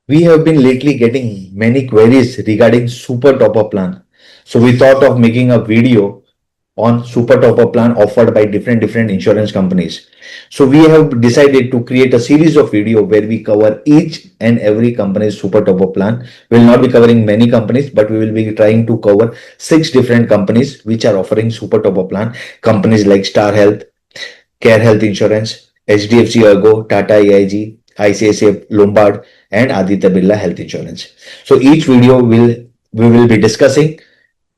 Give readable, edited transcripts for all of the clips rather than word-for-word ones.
We have been lately getting many queries regarding super top up plan. So we thought of making a video on super top up plan offered by different insurance companies. So we have decided to create a series of video where we cover each and every company's super top up plan. We will not be covering many companies, but we will be trying to cover six different companies which are offering super top up plan. Companies like Star Health, Care Health Insurance, HDFC Ergo, Tata AIG, ICICI Lombard, and Aditya Birla Health Insurance. So each video we will be discussing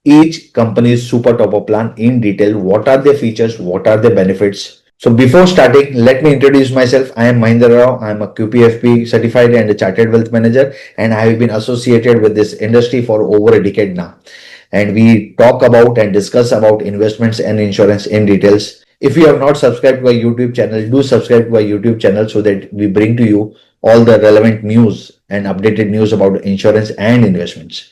each company's super top up plan in detail. What are their features? What are their benefits? So before starting, let me introduce myself. I am Mahinder Rao. I am a QPFP certified and a chartered wealth manager, and I have been associated with this industry for over a decade now. And we talk about and discuss about investments and insurance in details. If you have not subscribed to our YouTube channel, do subscribe to our YouTube channel so that we bring to you all the relevant news and updated news about insurance and investments.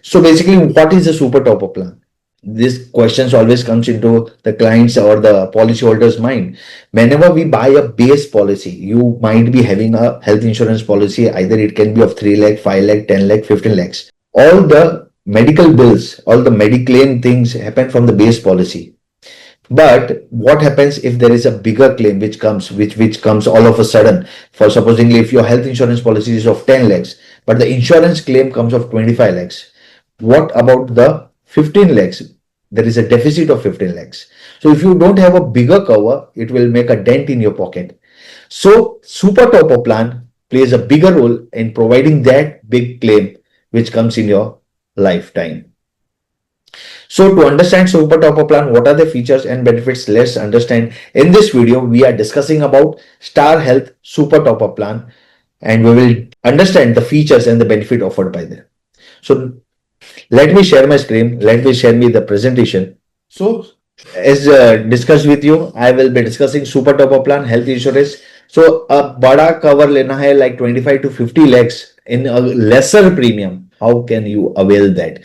So basically, what is the super top up plan? This questions always comes into the clients or the policyholder's mind. Whenever we buy a base policy, you might be having a health insurance policy. Either it can be of 3 lakh, 5 lakh, 10 lakh, 15 lakhs. All the medical bills, all the mediclaim things happen from the base policy. But what happens if there is a bigger claim which comes all of a sudden? For supposingly, if your health insurance policy is of 10 lakhs, but the insurance claim comes of 25 lakhs. What about the 15 lakhs? There is a deficit of 15 lakhs. So if you don't have a bigger cover, it will make a dent in your pocket. So super top up plan plays a bigger role in providing that big claim which comes in your lifetime. So to understand super top up plan, what are the features and benefits? Let's understand. In this video, we are discussing about Star Health super top up plan, and we will understand the features and the benefit offered by them. So let me share my screen. Let me share me the presentation. So as discussed with you, I will be discussing super top up plan health insurance. So a bada cover lena hai like 25 to 50 lakhs in a lesser premium. How can you avail that?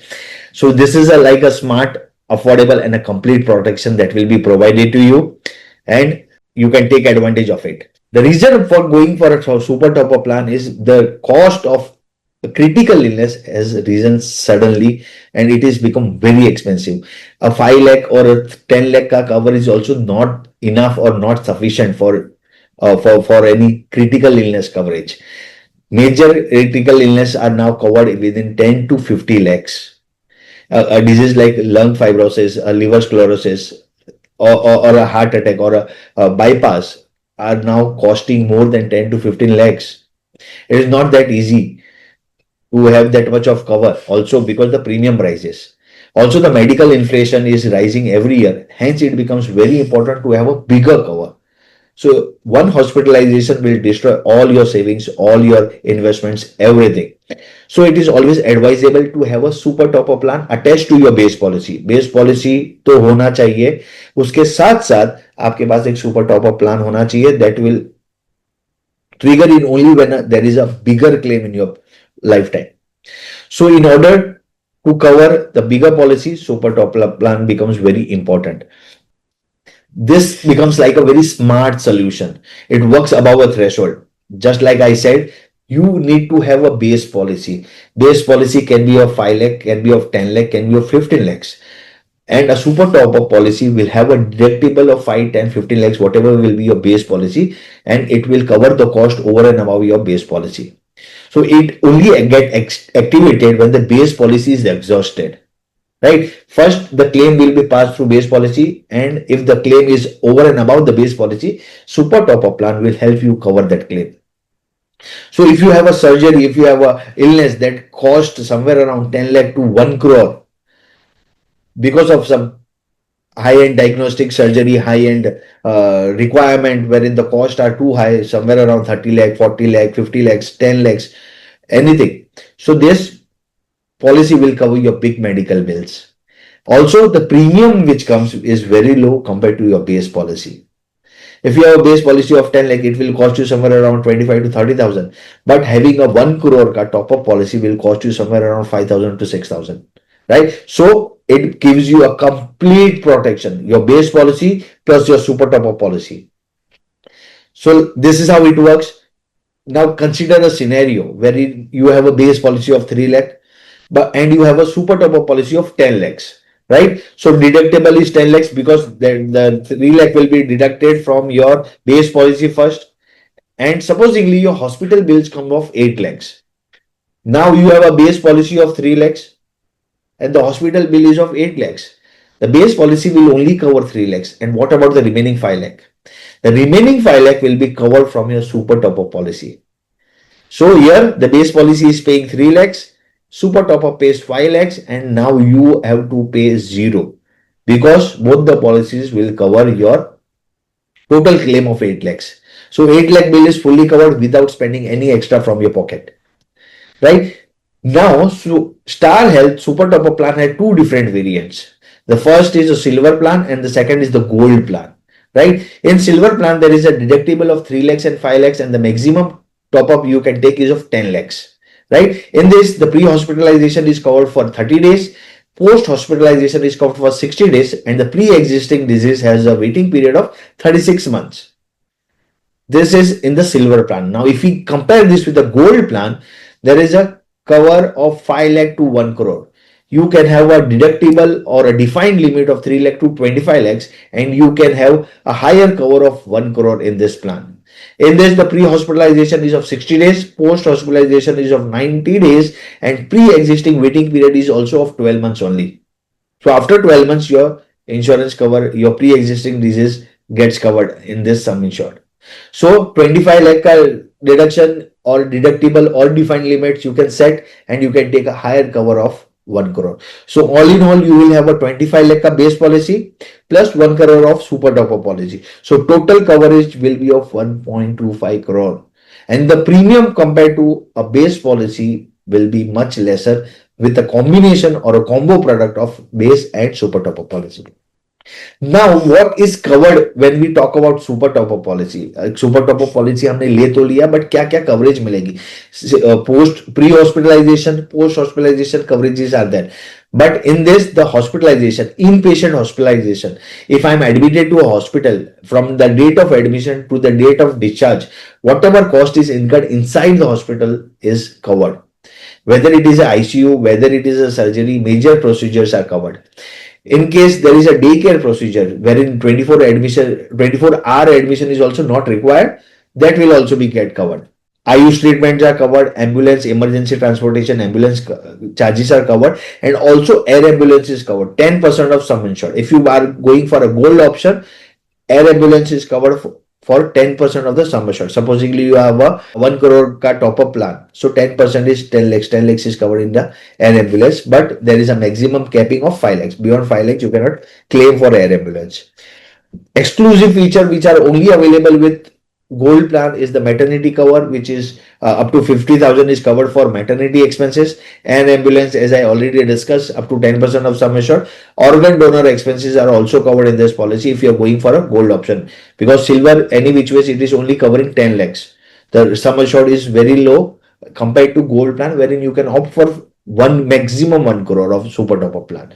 So this is like a smart, affordable and a complete protection that will be provided to you, and you can take advantage of it. The reason for going for a super top up plan is the cost of a critical illness has risen suddenly and it has become very expensive. A 5 lakh or a 10 lakh ka cover is also not enough or not sufficient for any critical illness coverage. Major critical illness are now covered within 10 to 50 lakhs. A disease like lung fibrosis, a liver sclerosis, or a heart attack or a bypass are now costing more than 10 to 15 lakhs. It is not that easy to have that much of cover, also because the premium rises. Also, the medical inflation is rising every year. Hence, it becomes very important to have a bigger cover. So one hospitalization will destroy all your savings, all your investments, everything. So it is always advisable to have a super top up plan attached to your base policy. Base policy तो होना चाहिए, उसके साथ साथ आपके पास एक super top up plan होना चाहिए that will trigger in only when there is a bigger claim in your lifetime. So in order to cover the bigger policy, super top plan becomes very important. This becomes like a very smart solution. It works above a threshold. Just like I said, you need to have a base policy. Base policy can be of 5 lakh, can be of 10 lakh, can be of 15 lakhs. And a super top up policy will have a deductible of 5, 10, 15 lakhs, whatever will be your base policy, and it will cover the cost over and above your base policy. So it only get activated when the base policy is exhausted. Right? First, the claim will be passed through base policy, and if the claim is over and above the base policy, super top up plan will help you cover that claim. So if you have a surgery, if you have a illness that cost somewhere around 10 lakh to 1 crore because of some high-end diagnostic surgery, high-end requirement wherein the costs are too high, somewhere around 30 lakh, 40 lakh, 50 lakhs, 10 lakhs, anything. So this policy will cover your big medical bills. Also, the premium which comes is very low compared to your base policy. If you have a base policy of 10 lakh, it will cost you somewhere around 25 to 30,000. But having a 1 crore ka top up policy will cost you somewhere around 5,000 to 6,000. Right? So it gives you a complete protection. Your base policy plus your super top up policy. So this is how it works. now consider a scenario where you have a base policy of 3 lakh, and you have a super top up policy of 10 lakhs, right? So deductible is 10 lakhs because the 3 lakh will be deducted from your base policy first. And supposedly your hospital bills come of 8 lakhs. Now you have a base policy of 3 lakhs and the hospital bill is of 8 lakhs. The base policy will only cover 3 lakhs. And what about the remaining 5 lakh? The remaining 5 lakh will be covered from your super top up policy. So here the base policy is paying 3 lakhs, super top up pays 5 lakhs, and now you have to pay zero because both the policies will cover your total claim of 8 lakhs. So 8 lakh bill is fully covered without spending any extra from your pocket, right? Now, so Star Health Super Top Up Plan had two different variants. The first is a silver plan and the second is the gold plan, right? In silver plan, there is a deductible of 3 lakhs and 5 lakhs and the maximum top up you can take is of 10 lakhs, right? In this, the pre-hospitalization is covered for 30 days, post-hospitalization is covered for 60 days, and the pre-existing disease has a waiting period of 36 months. This is in the silver plan. Now, if we compare this with the gold plan, there is a cover of 5 lakh to 1 crore. You can have a deductible or a defined limit of 3 lakh to 25 lakhs, and you can have a higher cover of 1 crore in this plan. In this, the pre-hospitalization is of 60 days, post-hospitalization is of 90 days, and pre-existing waiting period is also of 12 months only. So after 12 months, your insurance cover, your pre-existing disease gets covered in this sum insured. So 25 lakh deduction or deductible or defined limits you can set and you can take a higher cover of 1 crore. So all in all, you will have a 25 lakh base policy plus 1 crore of super top up policy. So total coverage will be of 1.25 crore. And the premium compared to a base policy will be much lesser with a combination or a combo product of base and super top up policy. Now, what is covered when we talk about super top up policy? Super top up policy हमने ले तो लिया, but क्या क्या coverage मिलेगी? Post hospitalization coverages are there. But in this, the hospitalization, inpatient hospitalization, if I'm admitted to a hospital from the date of admission to the date of discharge, whatever cost is incurred inside the hospital is covered. Whether it is a ICU, whether it is a surgery, major procedures are covered. In case there is a daycare procedure wherein 24-hour admission is also not required, that will also be get covered. Ayush treatments are covered, ambulance, emergency transportation, ambulance charges are covered, and also air ambulance is covered. 10% of sum insured. If you are going for a gold option, air ambulance is covered for 10% of the sum assured. Supposedly you have a 1 crore ka top up plan. So 10% is 10 lakhs. 10 lakhs is covered in the air ambulance, but there is a maximum capping of 5 lakhs. Beyond 5 lakhs, you cannot claim for air ambulance. Exclusive feature which are only available with gold plan is the maternity cover, which is up to 50,000 is covered for maternity expenses, and ambulance, as I already discussed, up to 10% of sum assured. Organ donor expenses are also covered in this policy if you are going for a gold option, because silver, any which ways, it is only covering 10 lakhs. The sum assured is very low compared to gold plan, wherein you can opt for maximum 1 crore of super top up plan.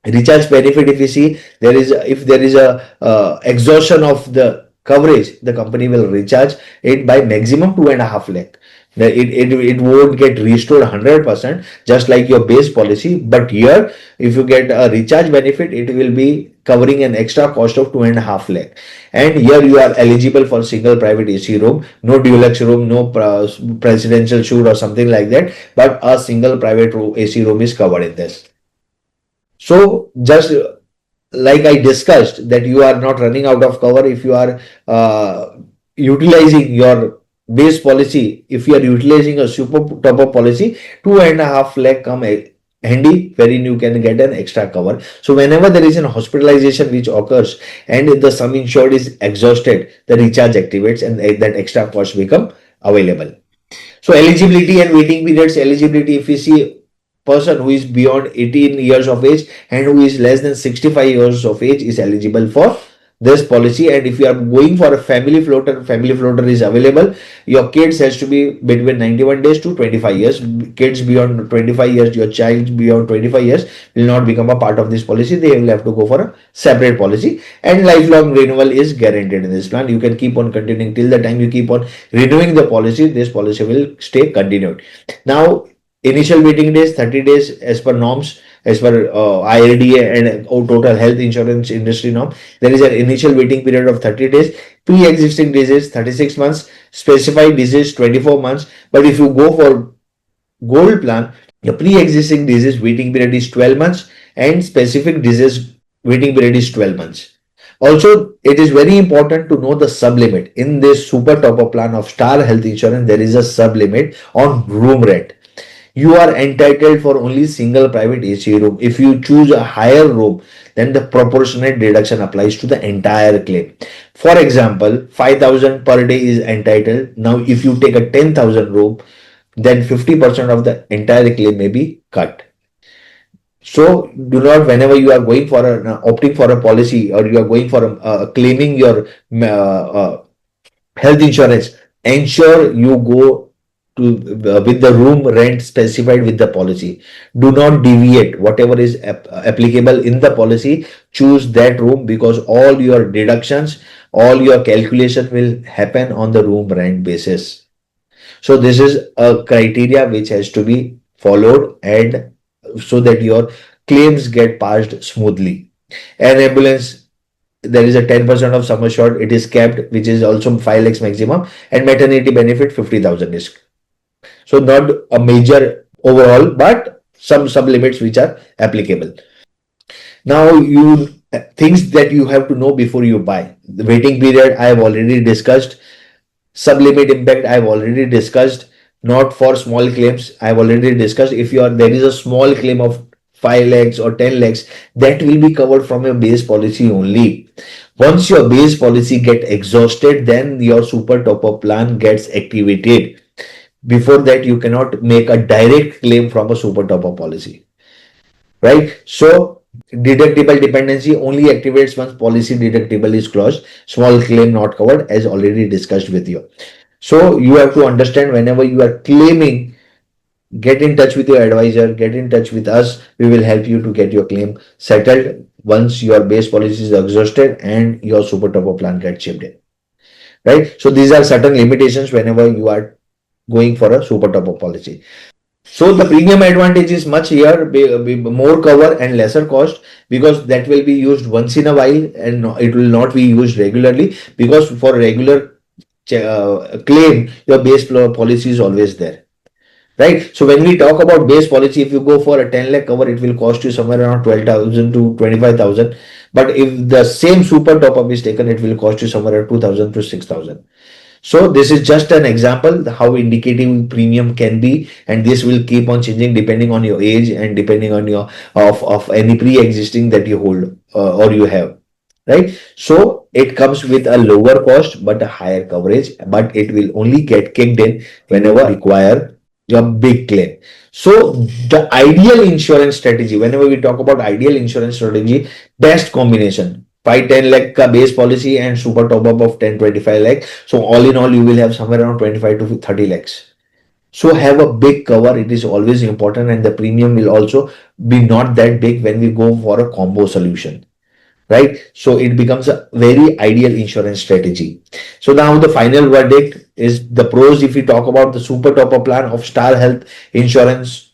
Recharge benefit, if you see, if there is a exhaustion of the coverage, the company will recharge it by maximum 2.5 lakh. It won't get restored 100% just like your base policy, but here if you get a recharge benefit, it will be covering an extra cost of 2.5 lakh. And here you are eligible for single private AC room, no deluxe room, no presidential suite or something like that, but a single private AC room is covered in this. So just like I discussed, that you are not running out of cover if you are utilizing your base policy. If you are utilizing a super top up policy, 2.5 lakh come handy, wherein you can get an extra cover. So whenever there is an hospitalization which occurs and if the sum insured is exhausted, the recharge activates and that extra cost become available. So eligibility and waiting periods. Eligibility, if you see, person who is beyond 18 years of age and who is less than 65 years of age is eligible for this policy. And if you are going for a family floater is available. Your kids has to be between 91 days to 25 years. Kids beyond 25 years, your child beyond 25 years will not become a part of this policy. They will have to go for a separate policy, and lifelong renewal is guaranteed in this plan. You can keep on continuing till the time you keep on renewing the policy. This policy will stay continued. Now, initial waiting days 30 days as per norms, as per IRDA and total health insurance industry norm. There is an initial waiting period of 30 days. Pre-existing disease 36 months, specified disease 24 months. But if you go for gold plan, the pre-existing disease waiting period is 12 months and specific disease waiting period is 12 months. Also, it is very important to know the sublimit. In this super top up plan of Star Health Insurance, there is a sublimit on room rent. You are entitled for only single private AC room. If you choose a higher room, then the proportionate deduction applies to the entire claim. For example, 5,000 per day is entitled. Now, if you take a 10,000 room, then 50% of the entire claim may be cut. So do not, whenever you are going for opting for a policy, or you are going for claiming your health insurance, ensure you go to with the room rent specified with the policy. Do not deviate. Whatever is applicable in the policy, choose that room, because all your deductions, all your calculation will happen on the room rent basis. So this is a criteria which has to be followed, and so that your claims get passed smoothly. An ambulance, there is a 10% of sum assured, it is capped, which is also 5 lakhs maximum, and maternity benefit 50,000 is. So not a major overall, but some limits which are applicable. Now, things that you have to know before you buy. The waiting period I have already discussed. Sublimit impact I have already discussed. Not for small claims, I have already discussed. If there is a small claim of 5 lakhs or 10 lakhs, that will be covered from your base policy only. Once your base policy get exhausted, then your super top up plan gets activated. Before that, you cannot make a direct claim from a super top up policy, right? So deductible dependency only activates once policy deductible is closed. Small claim not covered, as already discussed with you. So you have to understand, whenever you are claiming, get in touch with your advisor, get in touch with us. We will help you to get your claim settled once your base policy is exhausted and your super top up plan gets chipped in, right? So these are certain limitations whenever you are going for a super top up policy. So the premium advantage is much here, more cover and lesser cost, because that will be used once in a while and it will not be used regularly, because for regular claim, your base policy is always there, right? So when we talk about base policy, if you go for a 10 lakh cover, it will cost you somewhere around 12,000 to 25,000. But if the same super top up is taken, it will cost you somewhere around 2,000 to 6,000. So this is just an example how indicative premium can be, and this will keep on changing depending on your age and depending on your of any pre-existing that you hold or you have, right? So it comes with a lower cost but a higher coverage, but it will only get kicked in whenever require your big claim. So the ideal insurance strategy, whenever we talk about ideal insurance strategy, best combination 5-10 lakh ka base policy and super top up of 10-25 lakh. So all in all, you will have somewhere around 25 to 30 lakhs. So have a big cover. It is always important, and the premium will also be not that big when we go for a combo solution, right? So it becomes a very ideal insurance strategy. So now the final verdict is the pros. If we talk about the super top up plan of Star Health Insurance,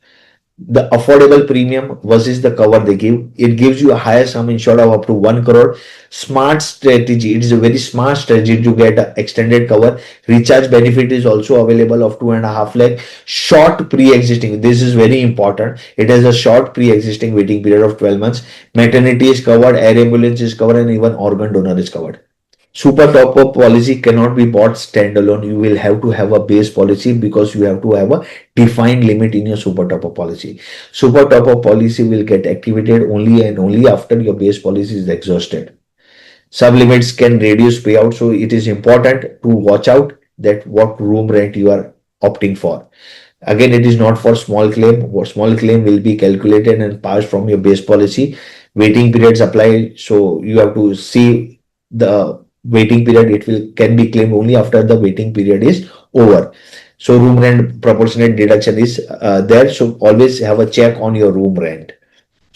the affordable premium versus the cover they give, it gives you a higher sum insured of up to 1 crore. Smart strategy, it is a very smart strategy to get extended cover. Recharge benefit is also available of 2.5 lakh. Short pre-existing, this is very important, it has a short pre-existing waiting period of 12 months. Maternity is covered, air ambulance is covered, and even organ donor is covered. Super top up policy cannot be bought standalone. You will have to have a base policy, because you have to have a defined limit in your super top up policy. Super top up policy will get activated only and only after your base policy is exhausted. Sublimits can reduce payout, so it is important to watch out that what room rent you are opting for. Again, it is not for small claim. Small claim will be calculated and passed from your base policy. Waiting periods apply, so you have to see the waiting period, it will can be claimed only after the waiting period is over. So room rent proportionate deduction is there. So always have a check on your room rent.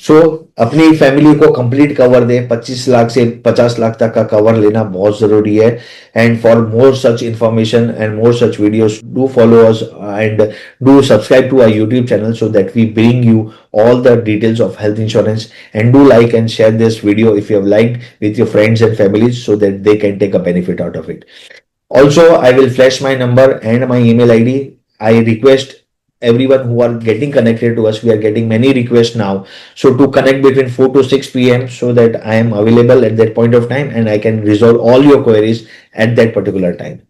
सो अपनी family को complete cover दे, 25 लाख से 50 लाख तक का cover लेना बहुत जरूरी है. And for more such information and more such videos, do follow us and do subscribe to our YouTube channel so that we bring you all the details of health insurance. And do like and share this video if you have liked with your friends and families so that they can take a benefit out of it. Also, I will flash my number and my email ID. I request everyone who are getting connected to us. We are getting many requests now. So to connect between 4 to 6 p.m. so that I am available at that point of time and I can resolve all your queries at that particular time.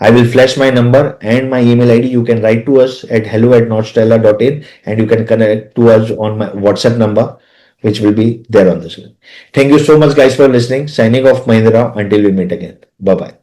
I will flash my number and my email ID. You can write to us at hello@northstella.in and you can connect to us on my WhatsApp number, which will be there on the screen. Thank you so much, guys, for listening. Signing off, Mahindra. Until we meet again. Bye bye.